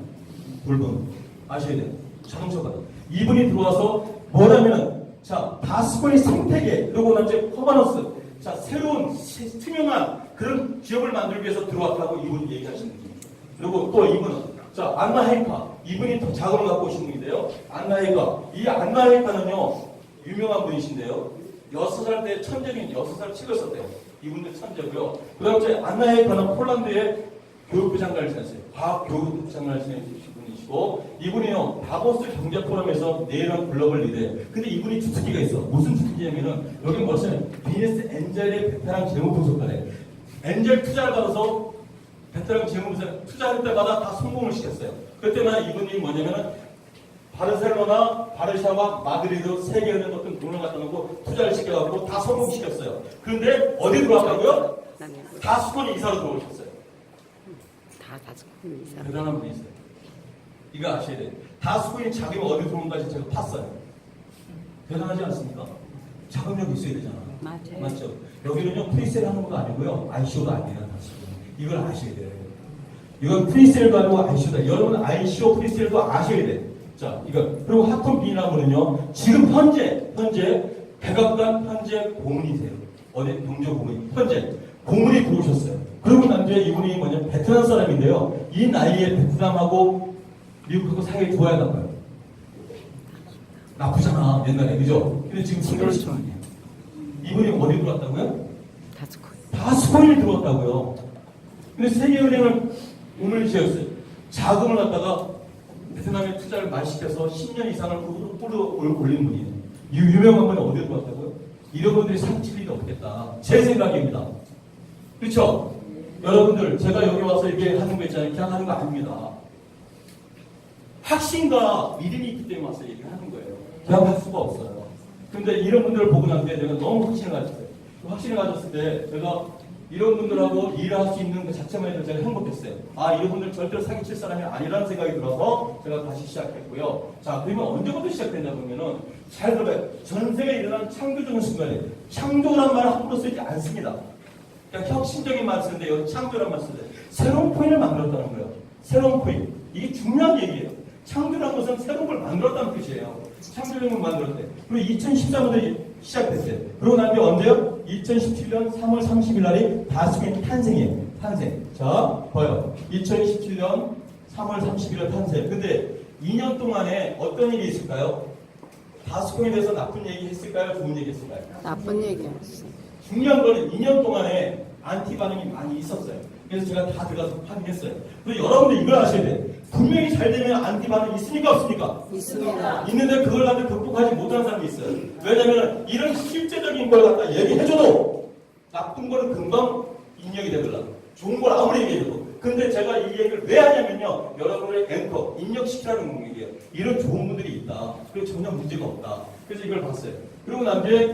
S1: 볼보는 아셔야 돼요. 자동차가 이분이 들어와서 뭐라면은 자 다스코인 생태계 그리고 이제 커버넌스 자 새로운 투명한 그런 기업을 만들기 위해서 들어왔다고 이분이 얘기하시는 거예요. 그리고 또 이분은 자 안나 헤이카 이분이 더 자금을 갖고 오신 분인데요. 안나 헤이카 이 안나 헤이카는요 유명한 분이신데요. 6살 때 천재인 6살 책을 썼대요. 이분도 천재고요. 그 다음 에 안나 헤이카는 폴란드의 교육부 장관을 지냈어요. 과학 교육부 장관을 지내신 분이시고 이분이요 다보스 경제 포럼에서 내일은 글로벌 리더예요. 근데 이분이 주특기가 있어. 무슨 주특기냐면은 여기 뭐냐면 비즈니스 엔젤의 베테랑 재무 분석가래. 엔젤 투자를 받아서 베테랑 재무 분석 투자할 때마다 다 성공을 시켰어요. 그때마다 이분이 뭐냐면은 바르셀로나, 바르샤와 마드리드 세계은행 어떤 돈을 갖다 놓고 투자를 시켜갖고 다 성공시켰어요. 그런데 어디 들어왔다고요? 다스코인 이사로 들어오셨어요.
S2: 다스코인 이사.
S1: 대단한 분이 있어요. 이거 아셔야 돼요. 다스코인 자기가 어디 들어온가지 제가 팠어요. 대단하지 않습니까? 자금력이 있어야 되잖아.
S3: 맞아요.
S1: 맞죠? 여기는요, 프리세일 하는 것도 아니고요, ICO도 아니에요, 사실. 이걸 아셔야 돼요. 이건 프리세일도 아니고 ICO다. 여러분, ICO 프리세일도 아셔야 돼. 자, 이거. 그리고 핫톤 비나무는요, 지금 현재, 백악관 현재 고문이세요. 어디? 경조 고문. 현재. 고문이 들어오셨어요. 그러고 난 뒤에 이분이 뭐냐면 베트남 사람인데요. 이 나이에 베트남하고 미국하고 사이에 좋아야 나빠요. 나쁘잖아, 옛날에. 그죠? 근데 지금 세계를 좋아해요. 이분이 어디 들어왔다고요? 다스코일 들어왔다고요. 근데 세계은행을 오늘 지었어요. 자금을 갖다가 베트남에 투자를 많이 시켜서 10년 이상을 올린 분이에요. 유명한 분이 어디에 들어왔다고요? 이런 분들이 살찔 일이 없겠다. 제 생각입니다. 그렇죠? 여러분들, 제가 여기 와서 이렇게 하는 거 있잖아요. 그냥 하는 거 아닙니다. 확신과 믿음이 있기 때문에 와서 얘기를 하는 거예요. 그냥 할 수가 없어요. 근데 이런 분들을 보고 난 뒤에 내가 너무 확신을 가졌어요. 그 확신을 가졌을 때 제가 이런 분들하고 일을 할 수 있는 그 자체만 해도 제가 행복했어요. 아, 이런 분들 절대로 사기칠 사람이 아니라는 생각이 들어서 제가 다시 시작했고요. 자, 그러면 언제부터 시작됐냐 보면은 잘 들어봐요. 전 세계에 일어난 창조적인 순간에 창조란 말을 함부로 쓰지 않습니다. 그냥 혁신적인 말을 쓰는데 여기 창조란 말을 쓰는데 새로운 코인을 만들었다는 거예요. 새로운 코인. 이게 중요한 얘기예요. 창조라는 것은 새로운 걸 만들었다는 뜻이에요. 창조적인 걸 만들었대. 그리고 2014년에 시작됐어요. 그러고 난 뒤에 언제요? 2017년 3월 30일 날이 다스코인 탄생이에요. 탄생. 자, 봐요. 2017년 3월 30일 탄생. 근데 2년 동안에 어떤 일이 있을까요? 다스코인에 대해서 나쁜 얘기 했을까요? 좋은 얘기 했을까요?
S3: 나쁜 얘기였어.
S1: 중요한 거는 2년 동안에 안티 반응이 많이 있었어요. 그래서 제가 다 들어가서 확인했어요. 그리고 여러분들 이걸 아셔야 돼요. 분명히 잘 되면 안티 반응이 있습니까? 없습니까?
S3: 있습니다.
S1: 있는데 그걸 갖다 극복하지 못하는 사람이 있어요. 왜냐면 이런 실제적인 걸 갖다 얘기해줘도 나쁜 거는 금방 입력이 되더라고요. 좋은 걸 아무리 얘기해도. 근데 제가 이 얘기를 왜 하냐면요. 여러분의 앵커, 입력시키라는 얘기예요. 이런 좋은 분들이 있다. 그리고 전혀 문제가 없다. 그래서 이걸 봤어요. 그리고 난 뒤에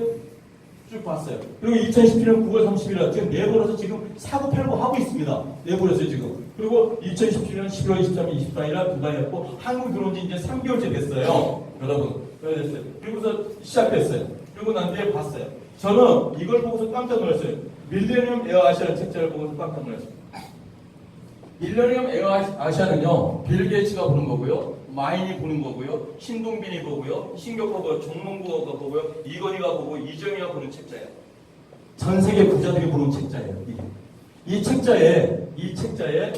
S1: 쭉 봤어요. 그리고 2017년 9월 30일 날 지금 내보내서 지금 사고 팔고 하고 있습니다. 내보내서 지금. 그리고 2017년 11월 23일, 24일 날 두바이였고 한국 들어온 지 이제 3개월째 됐어요. 여러분. 그래 됐어요. 그리고서 시작됐어요. 그리고 난 뒤에 봤어요. 저는 이걸 보고서 깜짝 놀랐어요. 밀레니엄 에어 아시아라는 책자를 보고서 깜짝 놀랐어요. 밀레니엄 에어 아시아는요, 빌 게이츠가 보는 거고요. 마인이 보는 거고요. 신동빈이 보고요. 신격호가 보고요. 종문구가 보고요. 이건희가 보고 이정희가 보는 책자예요. 전 세계 부자들이 보는 책자예요. 이 책자에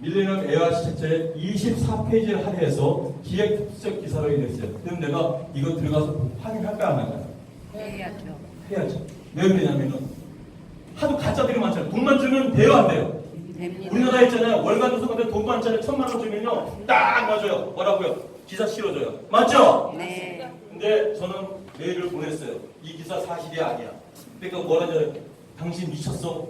S1: 밀레니엄 에어아시 책자에 24페이지를 할애해서 기획 특색 기사로 냈어요. 그럼 내가 이거 들어가서 확인할까 안 할까요? 해야죠. 왜 그러냐면은 하도 가짜들이 많잖아요. 돈만 주면 돼요, 안 돼요? 우리나라에 있잖아요. 월간 도서관에 돈 많잖아요. 1,000만 원 주면요. 딱 맞아요. 뭐라고요? 기사 실어줘요. 맞죠?
S3: 네.
S1: 근데 저는 메일을 보냈어요. 이 기사 사실이 아니야. 그러니까 뭐라잖아요. 당신 미쳤어?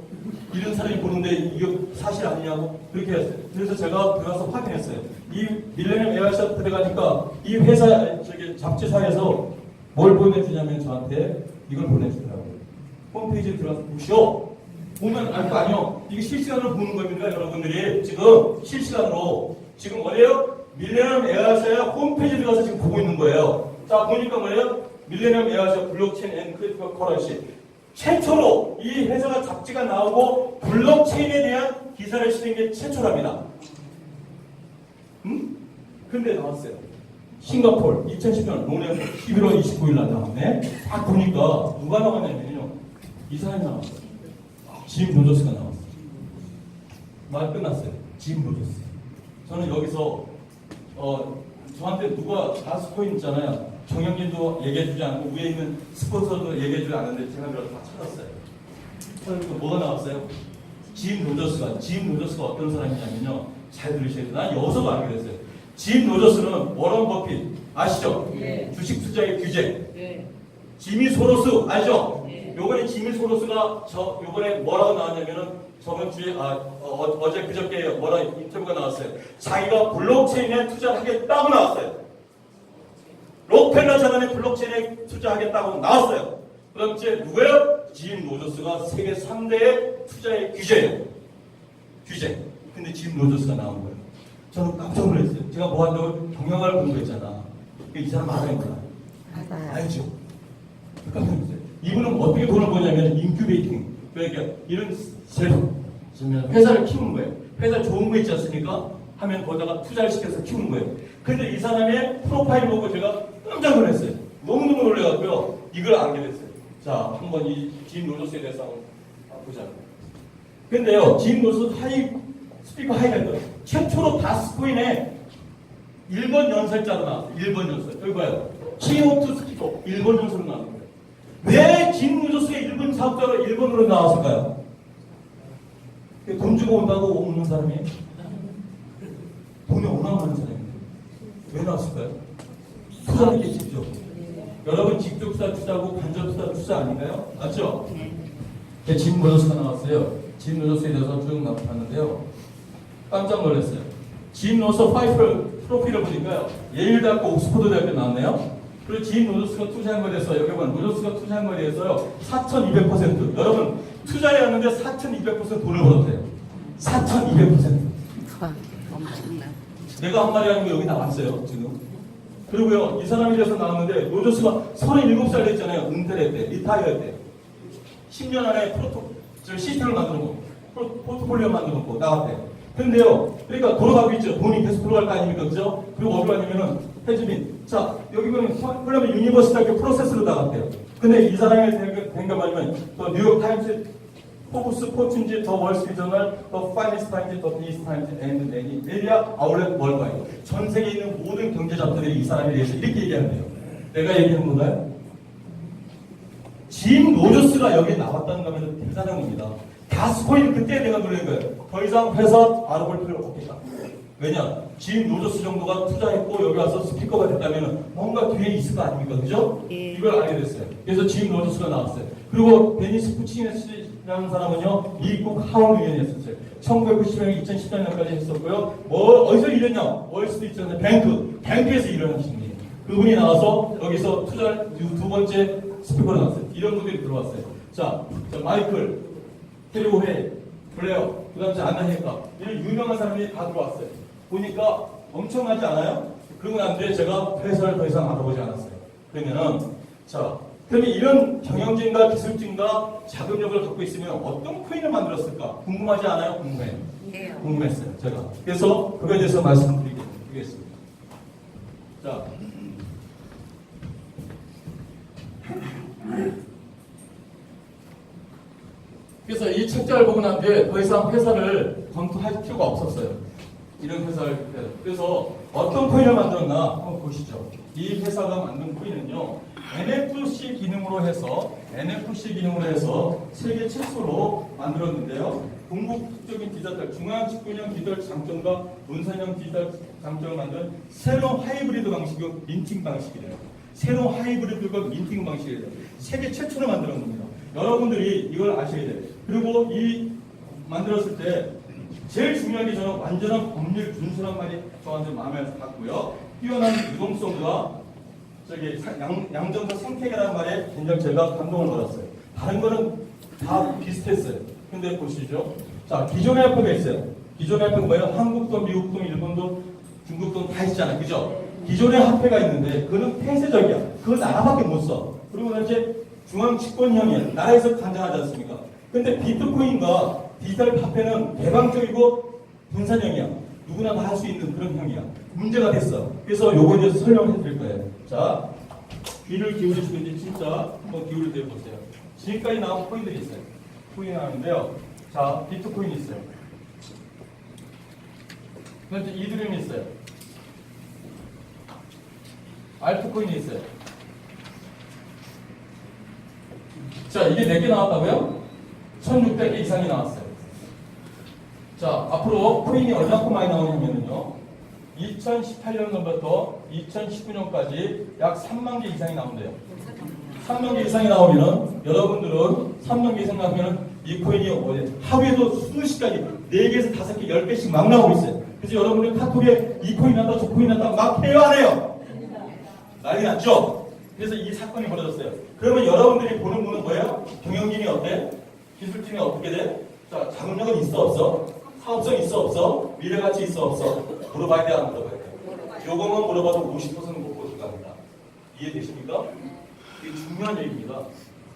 S1: 이런 사람이 보는데 이거 사실 아니냐고 그렇게 했어요. 그래서 제가 들어가서 확인했어요. 이 밀레니엄 에어아시아 들어가니까 이 회사 잡지사에서 뭘 보내주냐면 저한테 이걸 보내주더라고요. 홈페이지에 들어가서 보시오. 보면 알 거 아니요. 이게 실시간으로 보는 겁니다, 여러분들이. 지금 실시간으로. 지금 뭐예요? 밀레니엄 에어아시아 홈페이지에 들어가서 지금 보고 있는 거예요. 자, 보니까 뭐예요? 밀레니엄 에어아시아 블록체인 앤 크리티컬 커런시. 최초로 이 회사가 잡지가 나오고 블록체인에 대한 기사를 실은 게 최초랍니다. 근데 나왔어요. 싱가포르 2010년 롱레 11월 29일 날 나왔네. 딱 보니까 누가 나왔냐면요. 이 사람이 나왔어요. 짐 로저스가 나왔어요. 말 끝났어요. 짐 로저스. 저는 여기서 저한테 누가 다스코인 있잖아요. 정영진도 얘기해주지 않고 위에 있는 스폰서도 얘기해주지 않았는데 제가 들어서 다 찾았어요. 그래서 뭐가 나왔어요? 짐 로저스가 어떤 사람이냐면요. 잘 들으셔야 돼요. 난 여기서도 알게 됐어요. 짐 로저스는 워런 버핏 아시죠?
S3: 네.
S1: 주식 투자의 규제.
S3: 네.
S1: 지미 소로스 알죠?
S3: 네.
S1: 요번에 지미 소로스가 요번에 뭐라고 나왔냐면은 저번 주에 어제 그저께 뭐라 인터뷰가 나왔어요. 자기가 블록체인에 투자하겠다고 나왔어요. 록펠러 자산에 블록체인에 투자하겠다고 나왔어요. 그럼 이제 누구예요? 짐 로저스가 세계 3대의 투자의 규제예요. 규제. 근데 짐 로저스가 나온 거예요. 저는 깜짝 놀랐어요. 제가 뭐 한다고 경영을 공부했잖아. 이 사람 말하는 거야. 알죠? 깜짝 놀랐어요. 이분은 어떻게 돈을 버냐면 인큐베이팅, 그러니까 이런 회사를 키우는 거예요. 회사 좋은 거 있지 않습니까? 하면 거기다가 투자를 시켜서 키우는 거예요. 근데 이 사람의 프로파일 보고 제가 깜짝 놀랐어요. 너무너무 놀래갖고요. 이걸 알게 됐어요. 자, 한번 이 짐 로저스에 대해서 한번 보자. 근데요, 짐 로저스 스피커 하이라이터 최초로 다스코인에 1번 연설자로 나왔어요. 1번 연설. 여기 봐요. CO2 스피커 1번 연설로 나온 거예요. 왜 짐 로저스가 1번 사업자로 1번으로 나왔을까요? 돈 주고 온다고 오는 사람이 돈이 워낙 많은 사람인데 왜 나왔을까요? 투자를 계시죠. 여러분 직접 투자하고 간접 투자 아닌가요? 맞죠? 네. 짐 로저스가 나왔어요. 짐 로저스에 대해서 쭉 봤는데요. 깜짝 놀랐어요. 짐 로저스 5 프로필을 보니까요. 예일대학교 옥스퍼드 대학교 나왔네요. 그리고 짐 로저스가 투자한 거에 대해서 여기 보면 로저스가 투자한 거에 대해서요. 4,200% 여러분 투자해왔는데 4,200% 돈을 벌었대요. 4,200%.
S3: 엄청나.
S1: 내가 한 말이 아니고 여기 나왔어요 지금. 그리고요 이 사람에 대해서 나왔는데 로저스가 37살 됐잖아요. 은퇴를 했대. 리타이어 했대. 10년 안에 시스템을 만들고 포트폴리오 만들고 나왔대. 근데요 그러니까 돌아가고 있죠. 돈이 계속 들어갈 거 아닙니까? 그죠? 그리고 어디 가냐면은 해즈빈. 자 여기 보면 콜라면 유니버시티 학교 프로세스로 나갔대요. 근데 이 사람이 된가 말이면 또 뉴욕 타임스, 포브스, 포춘지, 더 월스트리트저널, 더 파이낸스 타임즈, 더 비즈니스 타임즈, 앤드 메디아 아울렛 월드와이드. 전 세계에 있는 모든 경제 잡지들이 이 사람에 대해서 이렇게 얘기하는데요. 내가 얘기하는 건가요? 짐 로저스가 여기 나왔다는 거면 대단한 겁니다. 다스코인 그때 내가 놀란 거예요. 더 이상 회사 알아볼 필요 없겠다. 왜냐? 짐 로저스 정도가 투자했고 여기 와서 스피커가 됐다면 뭔가 뒤에 있을 거 아닙니까? 그죠? 이걸 알게 됐어요. 그래서 짐 로저스가 나왔어요. 그리고 데니스 푸치네스라는 사람은요, 미국 하원 의원이었어요. 1990년, 2014년까지 했었고요. 어디서 일했냐? 월스트리트저널 뱅크에서 일하는 분이에요. 그분이 나와서 여기서 투자 두 번째 스피커로 나왔어요. 이런 분들이 들어왔어요. 자 마이클, 테리오헤이, 블레어, 그 다음에 안나 헤이카 이런 유명한 사람들이 다 들어왔어요. 보니까 엄청나지 않아요? 그러고 난 뒤에 제가 회사를 더 이상 알아보지 않았어요. 그러면 이런 경영진과 기술진과 자금력을 갖고 있으면 어떤 코인을 만들었을까? 궁금하지 않아요? 궁금해요.
S3: 네.
S1: 궁금했어요, 제가. 그래서 그거에 대해서 말씀드리겠습니다. 자. 그래서 이 책자를 보고 난 뒤에 더 이상 회사를 검토할 필요가 없었어요. 이런 회사를. 그래서 어떤 코인을 만들었나 한번 보시죠. 이 회사가 만든 코인은요. NFC 기능으로 해서 세계 최초로 만들었는데요. 궁극적인 디지털, 중앙 집권형 디지털 장점과 분산형 디지털 장점을 만든 새로운 하이브리드 방식의 민팅 방식이래요. 새로운 하이브리드가 민팅 방식이래요. 세계 최초로 만들었는 겁니다. 여러분들이 이걸 아셔야 돼요. 그리고 이 만들었을 때 제일 중요한 게 저는 완전한 법률 준수란 말이 저한테 마음에 갔고요. 뛰어난 유동성과 양정서 생태계라는 말에 굉장히 제가 감동을 받았어요. 다른 거는 다 비슷했어요. 근데 보시죠. 자, 기존의 화폐가 있어요. 기존의 화폐가 뭐예요? 한국 돈, 미국 돈, 일본 돈, 중국 돈 다 있잖아요. 그죠? 기존의 화폐가 있는데 그거는 폐쇄적이야. 그거 나라밖에 못 써. 그리고 이제 중앙 집권형이에요. 나라에서 관장하지 않습니까? 근데 비트코인과 디지털 화폐는 개방적이고 분산형이야. 누구나 다 할 수 있는 그런 형이야. 문제가 됐어. 그래서 요거에 대해서 설명을 해드릴 거예요. 자, 귀를 기울이시고 이제 진짜 한번 기울여 보세요. 지금까지 나온 코인들이 있어요. 코인이 나오는데요. 자, 비트코인이 있어요. 그다음에 이드리움이 있어요. 알트코인이 있어요. 자, 이게 4개 나왔다고요? 1600개 이상이 나왔어요. 자, 앞으로 코인이 얼마큼 많이 나오냐면요. 2018년부터 2019년까지 약 3만 개 이상이 나온대요. 3만 개 이상이 나오면 여러분들은 3만 개 이상 나오면 이 코인이 하루에도 수십 가지 4개에서 5개, 10개씩 막 나오고 있어요. 그래서 여러분들 카톡에 이 코인 난다, 저 코인 난다 막 해요, 안 해요? 난리 났죠? 그래서 이 사건이 벌어졌어요. 그러면 여러분들이 보는 분은 뭐예요? 경영진이 어때? 기술진이 어떻게 돼? 자, 자금력은 있어, 없어? 사업성 있어, 없어? 미래가치 있어, 없어? 물어봐야 돼, 안 물어봐야 돼? 요거만 물어봐도 50%는 못 보실 겁니다. 이해되십니까? 이게 중요한 얘기입니다.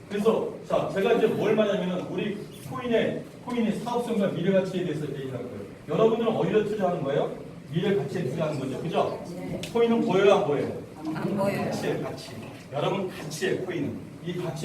S1: 그래서 자 제가 이제 뭘 말하냐면은 우리 코인의 사업성과 미래 가치에 대해서 얘기할 거예요. 여러분들은 어디에 투자하는 거예요? 미래 가치에 투자하는 거죠, 그죠? 코인은 보여요, 안 보여요?
S3: 안 보여요.
S1: 가치에 가치. 여러분 가치에 코인은 이 가치.